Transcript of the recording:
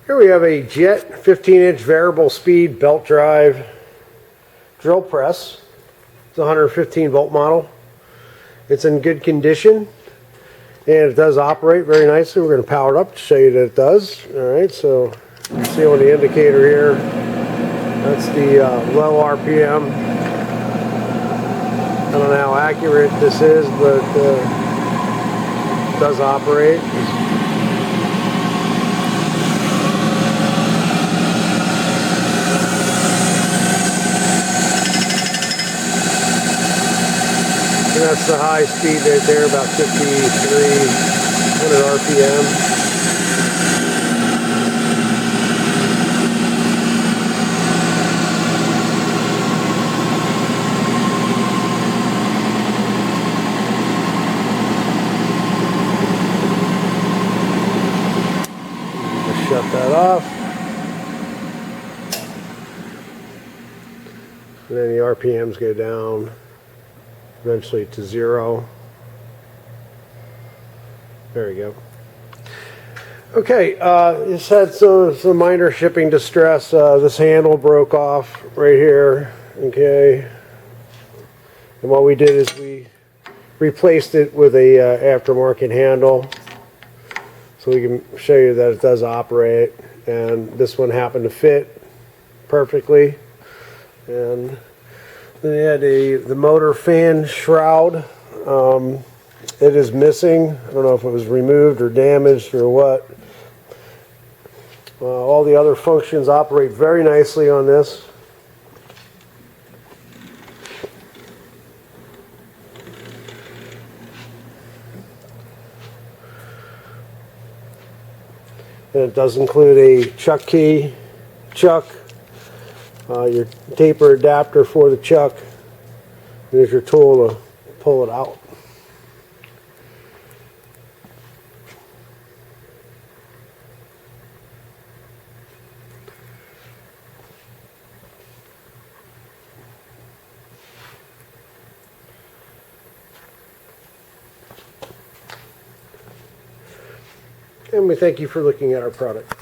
Here we have a Jet 15-inch variable speed belt drive drill press. It's a 115 volt model. It's in good condition and it does operate very nicely. We're going to power it up to show you that it does. Alright, so you can see on the indicator here, that's the low RPM. I don't know how accurate this is, but it does operate. And that's the high speed right there, about 5,300 RPM. Just shut that off. And then the RPMs go down eventually to 0. There we go. Okay, just had some minor shipping distress. This handle broke off right here. Okay, and what we did is we replaced it with a aftermarket handle, so we can show you that it does operate. And this one happened to fit perfectly. And then they had the motor fan shroud. It is missing. I don't know if it was removed or damaged or what. All the other functions operate very nicely on this. And it does include a chuck key, chuck, your taper adapter for the chuck. There's your tool to pull it out. And we thank you for looking at our product.